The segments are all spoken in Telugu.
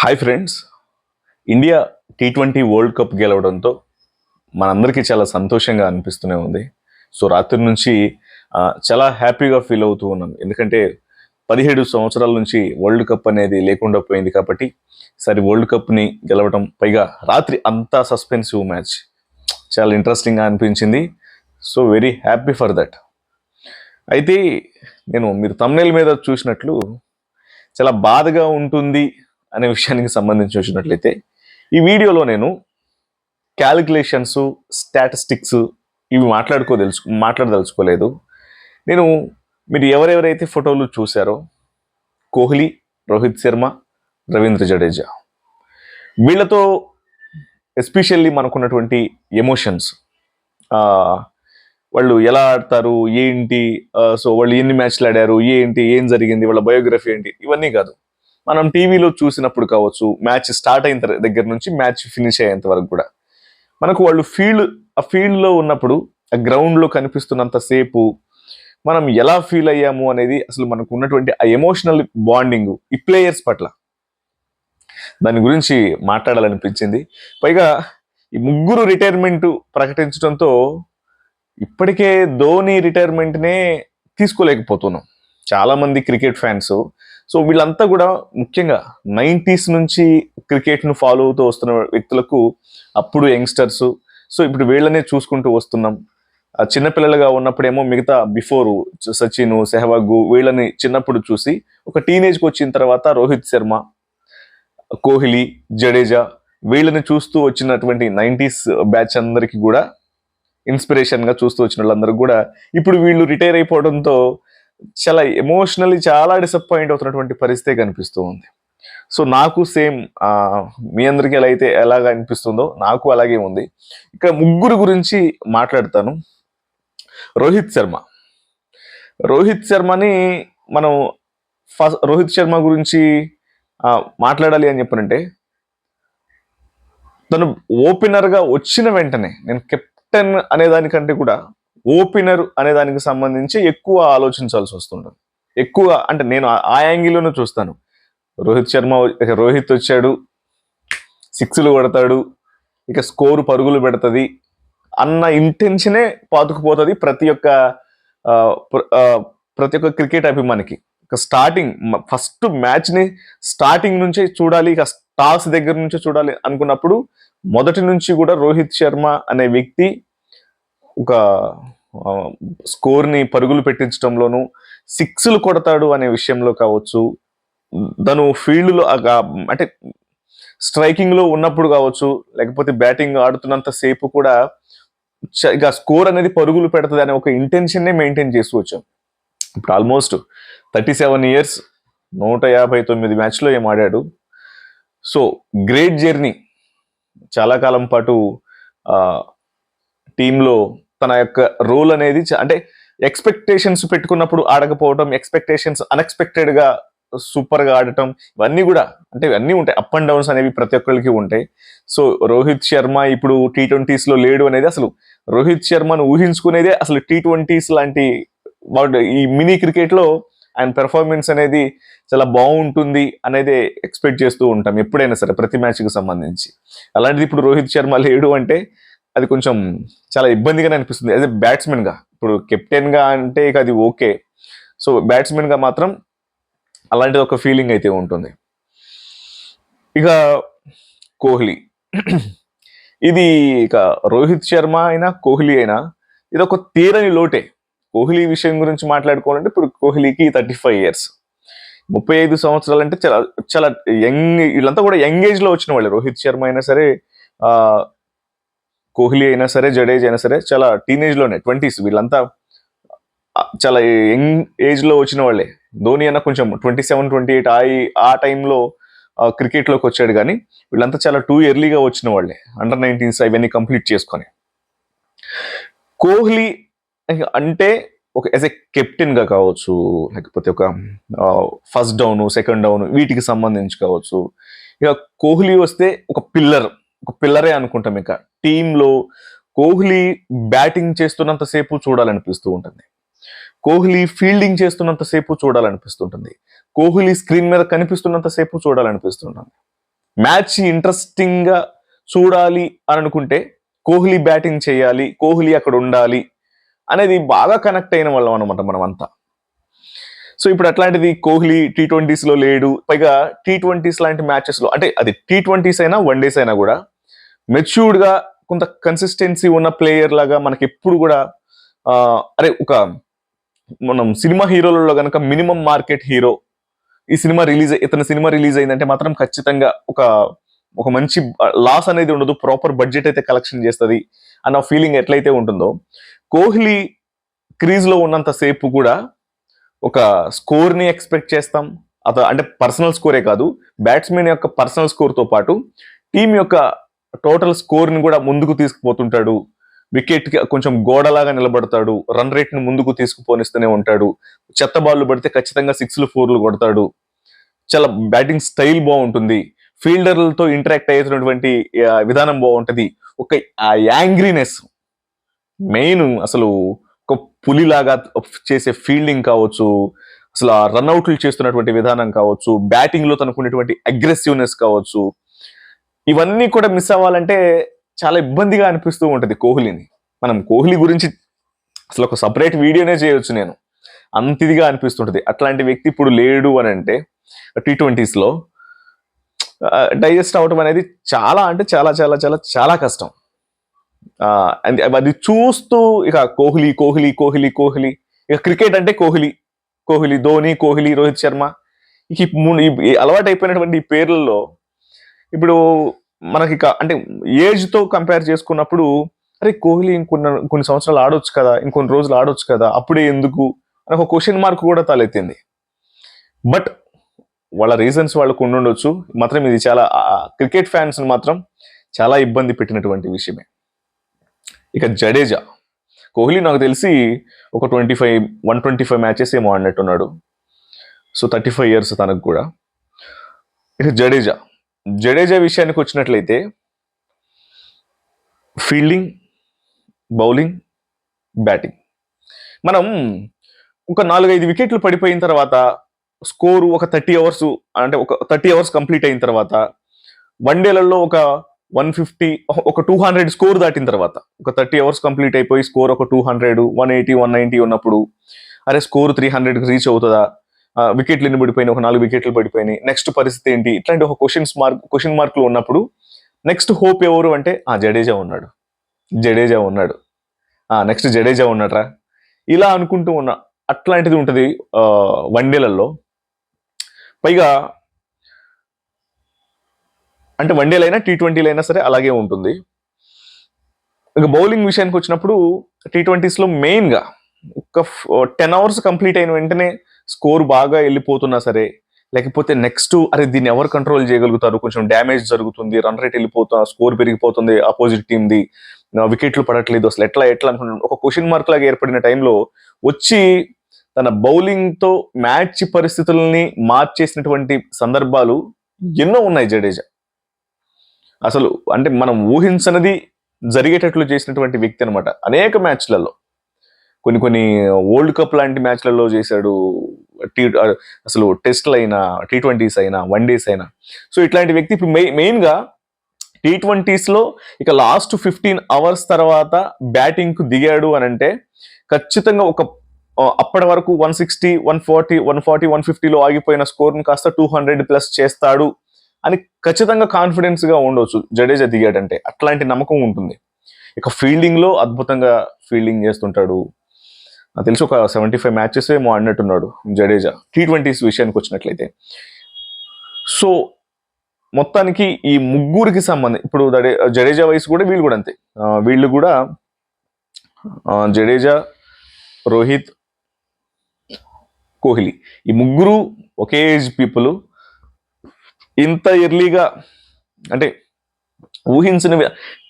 Hi friends. India T20 world cup గెలవడంతో మనందరికీ చాలా సంతోషంగా అనిపిస్తూనే ఉంది. సో రాత్రి నుంచి చాలా హ్యాపీగా ఫీల్ అవుతూ ఉన్నాను. ఎందుకంటే 17 సంవత్సరాల నుంచి వరల్డ్ కప్ అనేది లేకుండా పోయింది కాబట్టి ఈసారి వరల్డ్ కప్ని గెలవడం, పైగా రాత్రి అంతా సస్పెన్సివ్ మ్యాచ్, చాలా ఇంట్రెస్టింగ్గా అనిపించింది. So very happy for that. అయితే మీరు thumbnail మీద చూసినట్లు చాలా బాధగా ఉంటుంది అనే విషయానికి సంబంధించి వచ్చినట్లయితే, ఈ వీడియోలో నేను క్యాలిక్యులేషన్స్, స్టాటిస్టిక్స్ ఇవి మాట్లాడదలుచుకోలేదు. మీరు ఎవరెవరైతే ఫోటోలు చూశారో, కోహ్లీ, రోహిత్ శర్మ, రవీంద్ర జడేజా, వీళ్ళతో ఎస్పెషల్లీ మనకున్నటువంటి ఎమోషన్స్, వాళ్ళు ఎలా ఆడతారు ఏంటి, సో వాళ్ళు ఎన్ని మ్యాచ్లు ఆడారు ఏంటి, ఏం జరిగింది, వాళ్ళ బయోగ్రఫీ ఏంటి, ఇవన్నీ కాదు. మనం టీవీలో చూసినప్పుడు కావచ్చు, మ్యాచ్ స్టార్ట్ అయిన దగ్గర నుంచి మ్యాచ్ ఫినిష్ అయ్యేంత వరకు కూడా మనకు వాళ్ళు ఫీల్డ్లో ఉన్నప్పుడు, ఆ గ్రౌండ్లో కనిపిస్తున్నంత సేపు మనం ఎలా ఫీల్ అయ్యాము అనేది, అసలు మనకు ఉన్నటువంటి ఆ ఎమోషనల్ బాండింగ్ ఈ ప్లేయర్స్ పట్ల, దాని గురించి మాట్లాడాలనిపించింది. పైగా ఈ ముగ్గురు రిటైర్మెంట్ ప్రకటించడంతో ఇప్పటికే ధోని రిటైర్మెంట్నే తీసుకోలేకపోతున్నాం చాలా మంది క్రికెట్ ఫ్యాన్స్. సో వీళ్ళంతా కూడా ముఖ్యంగా 90s నుంచి క్రికెట్ను ఫాలో అవుతూ వస్తున్న వ్యక్తులకు, అప్పుడు యంగ్స్టర్స్, సో ఇప్పుడు వీళ్ళనే చూసుకుంటూ వస్తున్నాం. చిన్నపిల్లలుగా ఉన్నప్పుడేమో మిగతా బిఫోర్ సచిన్, సెహ్వాగ్ వీళ్ళని చిన్నప్పుడు చూసి, ఒక టీనేజ్కి వచ్చిన తర్వాత రోహిత్ శర్మ, కోహ్లీ, జడేజా వీళ్ళని చూస్తూ వచ్చినటువంటి 90s బ్యాచ్ అందరికీ కూడా ఇన్స్పిరేషన్గా చూస్తూ వచ్చిన వాళ్ళందరూ కూడా ఇప్పుడు వీళ్ళు రిటైర్ అయిపోవడంతో చాలా ఎమోషనల్లీ చాలా డిసప్పాయింట్ అవుతున్నటువంటి పరిస్థితి కనిపిస్తూ ఉంది. సో నాకు సేమ్ మీ అందరికీ ఎలాగా అనిపిస్తుందో నాకు అలాగే ఉంది. ఇక్కడ ముగ్గురు గురించి మాట్లాడతాను. రోహిత్ శర్మని మనం రోహిత్ శర్మ గురించి మాట్లాడాలి అని చెప్పనంటే, తను ఓపెనర్గా వచ్చిన వెంటనే, నేను కెప్టెన్ అనేదానికంటే కూడా ఓపెనర్ అనే దానికి సంబంధించి ఎక్కువ ఆలోచించాల్సి వస్తుంటుంది. ఎక్కువ అంటే నేను ఆ యాంగిల్లోనే చూస్తాను. రోహిత్ వచ్చాడు, సిక్స్లు కొడతాడు, ఇక స్కోరు పరుగులు పెడుతుంది అన్న ఇంటెన్షనే పాతుకుపోతుంది ప్రతి ఒక్క క్రికెట్ అభిమానికి. ఇక ఫస్ట్ మ్యాచ్ని స్టార్టింగ్ నుంచే చూడాలి, ఇక టాస్ దగ్గర నుంచే చూడాలి అనుకున్నప్పుడు మొదటి నుంచి కూడా రోహిత్ శర్మ అనే వ్యక్తి ఒక స్కోర్ని పరుగులు పెట్టించడంలోనూ, సిక్స్లు కొడతాడు అనే విషయంలో కావచ్చు, తను ఫీల్డ్లో అంటే స్ట్రైకింగ్లో ఉన్నప్పుడు కావచ్చు, లేకపోతే బ్యాటింగ్ ఆడుతున్నంత సేపు కూడా ఇక స్కోర్ అనేది పరుగులు పెడుతుంది అనే ఒక ఇంటెన్షన్నే మెయింటైన్ చేస్తూ వచ్చాం. ఇప్పుడు ఆల్మోస్ట్ 37 years, 159 మ్యాచ్లో ఏం ఆడాడు. So great journey. చాలా కాలం పాటు టీంలో తన యొక్క రోల్ అనేది, అంటే ఎక్స్పెక్టేషన్స్ పెట్టుకున్నప్పుడు ఆడకపోవడం, ఎక్స్పెక్టేషన్స్ అన్ఎక్స్పెక్టెడ్గా సూపర్గా ఆడటం, ఇవన్నీ కూడా, అంటే ఇవన్నీ ఉంటాయి. అప్ అండ్ డౌన్స్ అనేవి ప్రతి ఒక్కరికి ఉంటాయి. సో రోహిత్ శర్మ ఇప్పుడు T20s లేడు అనేది, అసలు రోహిత్ శర్మను ఊహించుకునేదే అసలు T20s లాంటి ఈ మినీ క్రికెట్లో ఆయన పెర్ఫార్మెన్స్ అనేది చాలా బాగుంటుంది అనేది ఎక్స్పెక్ట్ చేస్తూ ఉంటాం ఎప్పుడైనా సరే, ప్రతి మ్యాచ్కి సంబంధించి. అలాంటిది ఇప్పుడు రోహిత్ శర్మ లేడు అంటే అది కొంచెం చాలా ఇబ్బందిగానే అనిపిస్తుంది యాజ్ ఎ బ్యాట్స్మెన్గా. ఇప్పుడు కెప్టెన్గా అంటే ఇక అది ఓకే, సో బ్యాట్స్మెన్గా మాత్రం అలాంటి ఒక ఫీలింగ్ అయితే ఉంటుంది. ఇక కోహ్లీ, ఇది ఇక రోహిత్ శర్మ అయినా కోహ్లీ అయినా ఇది ఒక తీరని లోటే. కోహ్లీ విషయం గురించి మాట్లాడుకోవాలంటే, ఇప్పుడు కోహ్లీకి 35 years, 35 సంవత్సరాలు అంటే చాలా చాలా యంగ్. వీళ్ళంతా కూడా యంగ్ ఏజ్లో వచ్చిన వాళ్ళే. రోహిత్ శర్మ అయినా సరే, కోహ్లీ అయినా సరే, జడేజా అయినా సరే, చాలా టీనేజ్లోనే 20s. వీళ్ళంతా చాలా యంగ్ ఏజ్లో వచ్చిన వాళ్ళే. ధోని అన్న కొంచెం 27, 28 ఆ టైంలో క్రికెట్లోకి వచ్చాడు, కానీ వీళ్ళంతా చాలా టూ ఎర్లీగా వచ్చిన వాళ్ళే, అండర్ 19s అవన్నీ కంప్లీట్ చేసుకొని. కోహ్లీ అంటే ఒక యాజ్ ఎ కెప్టెన్గా కావచ్చు, లేకపోతే ఒక ఫస్ట్ డౌన్, సెకండ్ డౌన్ వీటికి సంబంధించి కావచ్చు, ఇక కోహ్లీ వస్తే ఒక పిల్లరే అనుకుంటాం. ఇక టీంలో కోహ్లీ బ్యాటింగ్ చేస్తున్నంత సేపు చూడాలనిపిస్తూ ఉంటుంది, కోహ్లీ ఫీల్డింగ్ చేస్తున్నంత సేపు చూడాలనిపిస్తుంటుంది, కోహ్లీ స్క్రీన్ మీద కనిపిస్తున్నంత సేపు చూడాలనిపిస్తుంటుంది. మ్యాచ్ ఇంట్రెస్టింగ్ గా చూడాలి అని అనుకుంటే కోహ్లీ బ్యాటింగ్ చేయాలి, కోహ్లీ అక్కడ ఉండాలి అనేది బాగా కనెక్ట్ అయిన వాళ్ళం అనమాట మనమంతా. సో ఇప్పుడు అట్లాంటిది కోహ్లీ T20s లో లేడు. పైగా T20s లాంటి మ్యాచెస్ లో, అంటే అది T20s అయినా వన్ డేస్ అయినా కూడా మెచ్యూర్డ్ గా కొంత కన్సిస్టెన్సీ ఉన్న ప్లేయర్ లాగా మనకి ఎప్పుడు కూడా అరే ఒక మనం సినిమా హీరోలలో కనుక మినిమం మార్కెట్ హీరో, ఇతని సినిమా రిలీజ్ అయిందంటే మాత్రం ఖచ్చితంగా ఒక మంచి లాస్ అనేది ఉండదు, ప్రాపర్ బడ్జెట్ అయితే కలెక్షన్ చేస్తుంది అన్న ఫీలింగ్ ఎట్లయితే ఉంటుందో, కోహ్లీ క్రీజ్ లో ఉన్నంత సేపు కూడా ఒక స్కోర్ ని ఎక్స్పెక్ట్ చేస్తాం. అంటే పర్సనల్ స్కోరే కాదు, బ్యాట్స్మెన్ యొక్క పర్సనల్ స్కోర్ తో పాటు టీం యొక్క టోటల్ స్కోర్ ని కూడా ముందుకు తీసుకుపోతుంటాడు. వికెట్ కి కొంచెం గోడలాగా నిలబడతాడు, రన్ రేట్ ని ముందుకు తీసుకుపోనిస్తూనే ఉంటాడు, చెత్త బాల్ పడితే ఖచ్చితంగా 6లు 4లు కొడతాడు, చాలా బ్యాటింగ్ స్టైల్ బాగుంటుంది, ఫీల్డర్లతో ఇంటరాక్ట్ అయ్యేటువంటి విధానం బాగుంటది. ఒక ఆ యాంగ్రీనెస్ మెయిన్, అసలు ఒక పులిలాగా చేసే ఫీల్డింగ్ కావచ్చు, అసలు ఆ రన్అట్లు చేస్తున్నటువంటి విధానం కావచ్చు, బ్యాటింగ్ లో తనకున్నటువంటి అగ్రెసివ్నెస్ కావచ్చు, ఇవన్నీ కూడా మిస్ అవ్వాలంటే చాలా ఇబ్బందిగా అనిపిస్తూ ఉంటది కోహ్లీని. మనం కోహ్లీ గురించి అసలు ఒక సపరేట్ వీడియోనే చేయొచ్చు నేను, అంత ఇదిగా అనిపిస్తుంటది. అట్లాంటి వ్యక్తి ఇప్పుడు లేడు అని అంటే T20s లో డైజెస్ట్ అవటం అనేది చాలా అంటే చాలా చాలా చాలా చాలా కష్టం. అది చూస్తూ ఇక కోహ్లీ కోహ్లీ కోహ్లీ కోహ్లీ, ఇక క్రికెట్ అంటే కోహ్లీ, కోహ్లీ ధోని, కోహ్లీ రోహిత్ శర్మ, ఈ అలవాటు అయిపోయినటువంటి ఈ పేర్లలో ఇప్పుడు మనకి అంటే ఏజ్ తో కంపేర్ చేసుకున్నప్పుడు అరే కోహ్లీ కొన్ని సంవత్సరాలు ఆడొచ్చు కదా, ఇంకొన్ని రోజులు ఆడొచ్చు కదా, అప్పుడే ఎందుకు అని ఒక క్వశ్చన్ మార్క్ కూడా తలెత్తింది. బట్ వాళ్ళ రీజన్స్ వాళ్ళకు ఉండుండొచ్చు, మాత్రం ఇది చాలా క్రికెట్ ఫ్యాన్స్ మాత్రం చాలా ఇబ్బంది పెట్టినటువంటి విషయమే. ఇక జడేజా, కోహ్లీ నాకు తెలిసి ఒక 125 మ్యాచెస్ ఏమో ఆడినట్టున్నాడు. సో 35 years తనకు కూడా. ఇక జడేజా విషయానికి వచ్చినట్లయితే ఫీల్డింగ్, బౌలింగ్, బ్యాటింగ్, మనం ఒక 4-5 వికెట్లు పడిపోయిన తర్వాత స్కోరు ఒక 30 hours, అంటే ఒక 30 hours కంప్లీట్ అయిన తర్వాత, వన్డేలలో ఒక 150 ఒక 200 స్కోర్ దాటిన తర్వాత, ఒక 30 hours కంప్లీట్ అయిపోయి స్కోర్ ఒక 200 180 190 ఉన్నప్పుడు అరే స్కోర్ 300 రీచ్ అవుతుందా, వికెట్లు ఎన్ని పడిపోయినాయి, ఒక 4 వికెట్లు పడిపోయినాయి, నెక్స్ట్ పరిస్థితి ఏంటి, ఇట్లాంటి ఒక క్వశ్చన్ మార్కులు ఉన్నప్పుడు నెక్స్ట్ హోప్ ఎవరు అంటే జడేజా ఉన్నాడు, నెక్స్ట్ జడేజా ఉన్నాడ్రా, ఇలా అనుకుంటూ ఉన్నా. అట్లాంటిది ఉంటది వన్డేలలో. పైగా అంటే వన్డేలైనా T20లైనా సరే అలాగే ఉంటుంది. ఇక బౌలింగ్ విషయానికి వచ్చినప్పుడు T20s లో మెయిన్ గా ఒక 10 hours కంప్లీట్ అయిన వెంటనే స్కోర్ బాగా వెళ్ళిపోతున్నా సరే, లేకపోతే నెక్స్ట్ అరే దీన్ని ఎవరు కంట్రోల్ చేయగలుగుతారు, కొంచెం డ్యామేజ్ జరుగుతుంది, రన్ రేట్ వెళ్ళిపోతున్నా, స్కోర్ పెరిగిపోతుంది ఆపోజిట్ టీమ్ది, వికెట్లు పడట్లేదు, అసలు ఎట్లా అనుకుంటున్నాను, ఒక క్వశ్చన్ మార్క్ లాగా ఏర్పడిన టైంలో వచ్చి తన బౌలింగ్ తో మ్యాచ్ పరిస్థితుల్ని మార్చేసినటువంటి సందర్భాలు ఎన్నో ఉన్నాయి జడేజా. అసలు అంటే మనం ఊహించనిది జరిగేటట్లు చేసినటువంటి వ్యక్తి అనమాట. అనేక మ్యాచ్లలో, కొన్ని వరల్డ్ కప్ లాంటి మ్యాచ్లలో చేశాడు, అసలు టెస్ట్లు అయినా, T20s అయినా, వన్ డేస్ అయినా. సో ఇట్లాంటి వ్యక్తి ఇప్పుడు మెయిన్ గా T20s లో ఇక లాస్ట్ 15 hours తర్వాత బ్యాటింగ్ కు దిగాడు అని అంటే ఖచ్చితంగా అప్పటి వరకు 160 140 150లో ఆగిపోయిన స్కోర్ ని కాస్త 200+ చేస్తాడు అని ఖచ్చితంగా కాన్ఫిడెన్స్ గా ఉండొచ్చు జడేజా దిగాడంటే. అట్లాంటి నమ్మకం ఉంటుంది. ఇక ఫీల్డింగ్ లో అద్భుతంగా ఫీల్డింగ్ చేస్తుంటాడు. నాకు తెలిసి ఒక 75 మ్యాచెస్ ఏమో ఆడినట్టున్నాడు జడేజా T20s విషయానికి వచ్చినట్లయితే. సో మొత్తానికి ఈ ముగ్గురికి సంబంధం, ఇప్పుడు జడేజా వయసు కూడా వీళ్ళు కూడా అంతే, వీళ్ళు కూడా జడేజా, రోహిత్, కోహ్లీ, ఈ ముగ్గురు ఒకే ఏజ్ పీపుల్. ఇంత ఎర్లీగా అంటే ఊహించిన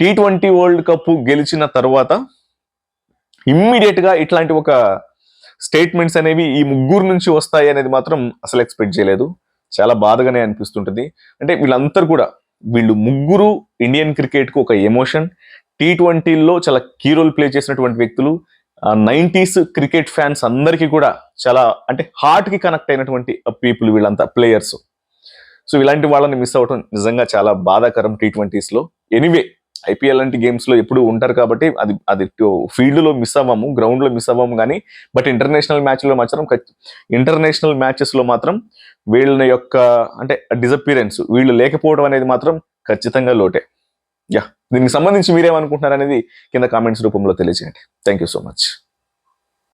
T20 వరల్డ్ కప్ గెలిచిన తర్వాత ఇమ్మీడియట్ గా ఇట్లాంటి ఒక స్టేట్మెంట్స్ అనేవి ఈ ముగ్గురు నుంచి వస్తాయి అనేది మాత్రం అసలు ఎక్స్పెక్ట్ చేయలేదు. చాలా బాధగానే అనిపిస్తుంటది. అంటే వీళ్ళు ముగ్గురు ఇండియన్ క్రికెట్ కు ఒక ఎమోషన్. T20లో చాలా కీ రోల్ ప్లే చేసినటువంటి వ్యక్తులు. 90s క్రికెట్ ఫ్యాన్స్ అందరికీ కూడా చాలా అంటే హార్ట్ కి కనెక్ట్ అయినటువంటి పీపుల్ వీళ్ళంతా, ప్లేయర్స్. సో ఇలాంటి వాళ్ళని మిస్ అవ్వడం నిజంగా చాలా బాధాకరం T20s లో. ఎనీవే ఐపీఎల్ లాంటి గేమ్స్ లో ఎప్పుడు ఉంటారు కాబట్టి అది ఫీల్డ్ లో మిస్ అవ్వము, గ్రౌండ్ లో మిస్ అవ్వము, కానీ బట్ ఇంటర్నేషనల్ మ్యాచెస్ లో మాత్రం వీళ్ళ యొక్క అంటే డిసప్పిరెన్స్, వీళ్ళు లేకపోవడం అనేది మాత్రం ఖచ్చితంగా లోటే. యా, దీనికి సంబంధించి మీరేమనుకుంటున్నారు అనేది కింద కామెంట్స్ రూపంలో తెలియజేయండి. Thank you so much.